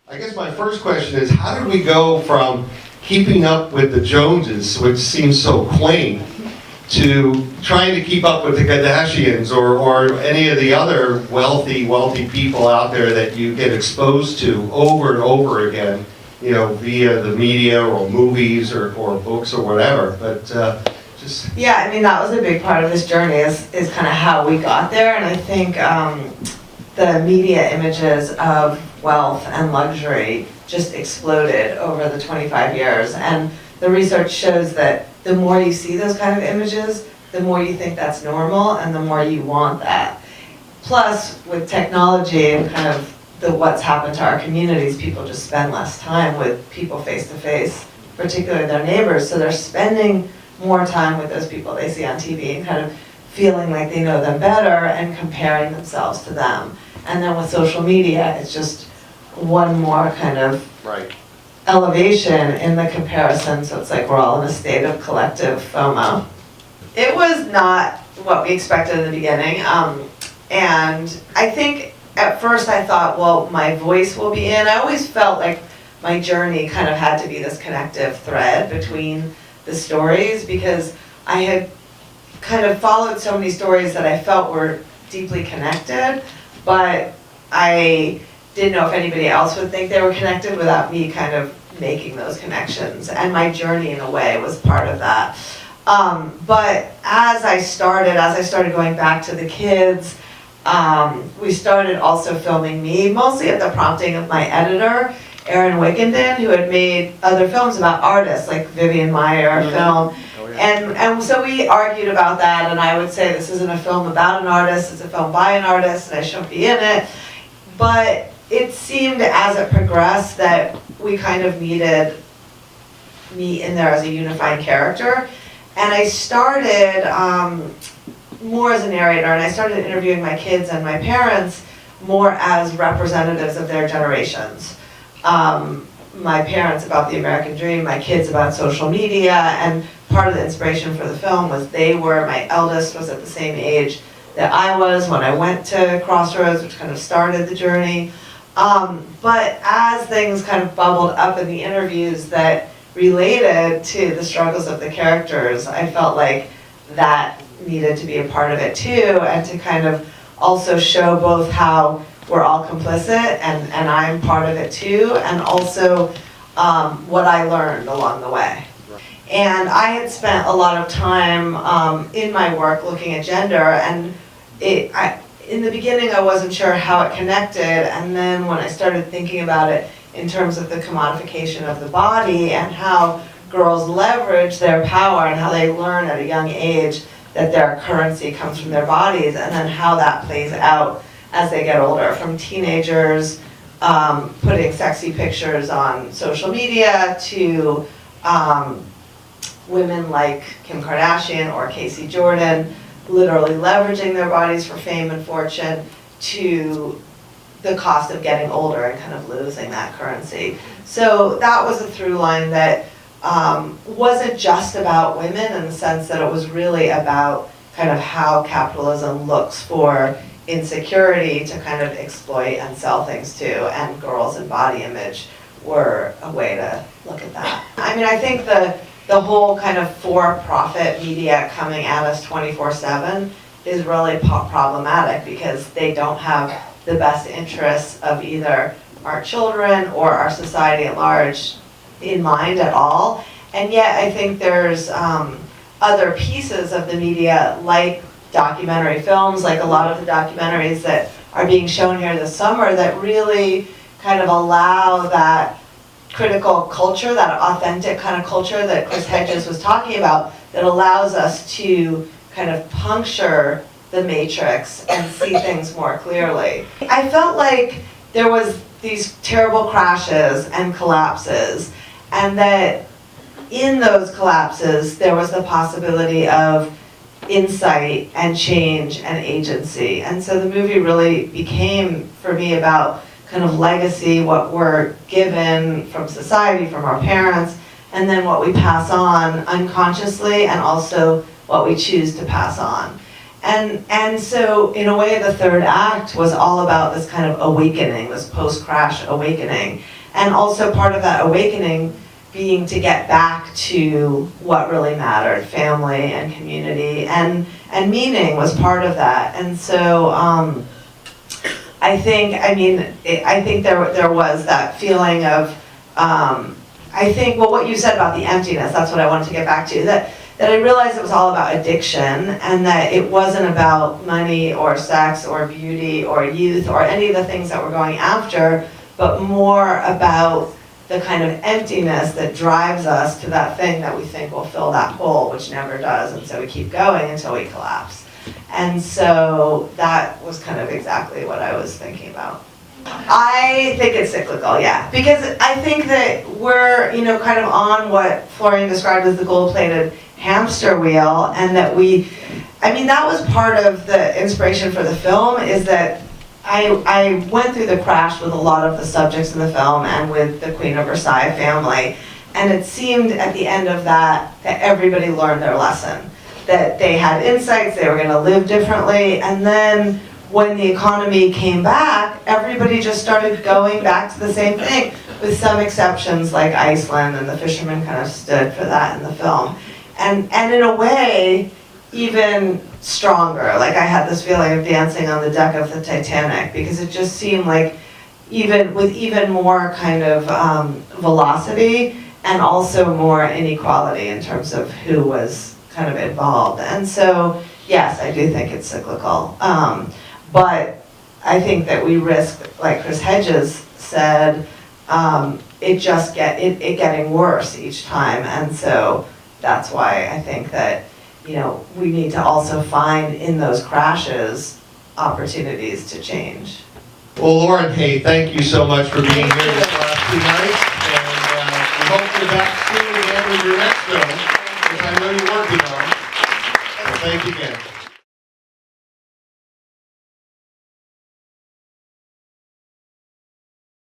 I guess my first question is, how did we go from keeping up with the Joneses, which seems so quaint, to trying to keep up with the Kardashians or any of the other wealthy people out there that you get exposed to over and over again, you know, via the media or movies or books or whatever. But just... Yeah, I mean, that was a big part of this journey is kind of how we got there. And I think the media images of wealth and luxury just exploded over the 25 years. And the research shows that the more you see those kind of images, the more you think that's normal and the more you want that. Plus, with technology and kind of what's happened to our communities, people just spend less time with people face to face, particularly their neighbors. So they're spending more time with those people they see on TV and kind of feeling like they know them better and comparing themselves to them. And then with social media, it's just one more kind of elevation in the comparison, so it's like we're all in a state of collective FOMO. It was not what we expected in the beginning, and I think at first I thought, well, my voice will be in. I always felt like my journey kind of had to be this connective thread between the stories, because I had kind of followed so many stories that I felt were deeply connected, but I didn't know if anybody else would think they were connected without me kind of making those connections. And my journey, in a way, was part of that. But as I started going back to the kids, we started also filming me, mostly at the prompting of my editor, Erin Wickenden, who had made other films about artists, like Vivian Maier film. Oh, yeah. And so we argued about that, and I would say this isn't a film about an artist, it's a film by an artist, and I shouldn't be in it. But it seemed as it progressed that we kind of needed me in there as a unifying character. And I started more as a narrator, and I started interviewing my kids and my parents more as representatives of their generations. My parents about the American dream, my kids about social media, and part of the inspiration for the film was my eldest was at the same age that I was when I went to Crossroads, which kind of started the journey. But as things kind of bubbled up in the interviews that related to the struggles of the characters, I felt like that needed to be a part of it too, and to kind of also show both how we're all complicit and I'm part of it too, and also what I learned along the way. And I had spent a lot of time in my work looking at gender, and in the beginning I wasn't sure how it connected, and then when I started thinking about it in terms of the commodification of the body and how girls leverage their power and how they learn at a young age that their currency comes from their bodies, and then how that plays out as they get older, from teenagers putting sexy pictures on social media to women like Kim Kardashian or Casey Jordan literally leveraging their bodies for fame and fortune, to the cost of getting older and kind of losing that currency. So that was a through line that wasn't just about women, in the sense that it was really about kind of how capitalism looks for insecurity to kind of exploit and sell things to, and girls and body image were a way to look at that. I mean, I think the whole kind of for-profit media coming at us 24/7 is really problematic, because they don't have the best interests of either our children or our society at large in mind at all. And yet I think there's other pieces of the media, like documentary films, like a lot of the documentaries that are being shown here this summer, that really kind of allow that critical culture, that authentic kind of culture that Chris Hedges was talking about, that allows us to kind of puncture the matrix and see things more clearly. I felt like there was these terrible crashes and collapses, and that in those collapses there was the possibility of insight and change and agency. And so the movie really became, for me, about kind of legacy, what we're given from society, from our parents, and then what we pass on unconsciously, and also what we choose to pass on. And so in a way the third act was all about this kind of awakening, this post-crash awakening. And also part of that awakening being to get back to what really mattered, family and community, and meaning was part of that. And so I think there was that feeling of, I think, well, what you said about the emptiness, that's what I wanted to get back to, that I realized it was all about addiction, and that it wasn't about money or sex or beauty or youth or any of the things that we're going after, but more about the kind of emptiness that drives us to that thing that we think will fill that hole, which never does, and so we keep going until we collapse. And so that was kind of exactly what I was thinking about. I think it's cyclical, yeah, because I think that we're, kind of on what Florian described as the gold-plated hamster wheel, and that that was part of the inspiration for the film, is that I went through the crash with a lot of the subjects in the film and with the Queen of Versailles family, and it seemed at the end of that everybody learned their lesson, that they had insights, they were going to live differently, and then when the economy came back, everybody just started going back to the same thing, with some exceptions like Iceland, and the fishermen kind of stood for that in the film. And in a way, even stronger. Like, I had this feeling of dancing on the deck of the Titanic, because it just seemed like even more kind of velocity, and also more inequality in terms of who was kind of involved. And so, yes, I do think it's cyclical. But I think that we risk, like Chris Hedges said, it getting worse each time. And so that's why I think that, we need to also find in those crashes opportunities to change. Well, Lauren, hey, thank you so much for being here this last 2 nights, and we hope you're back soon again with your next film, which I know you're working on. So thank you again.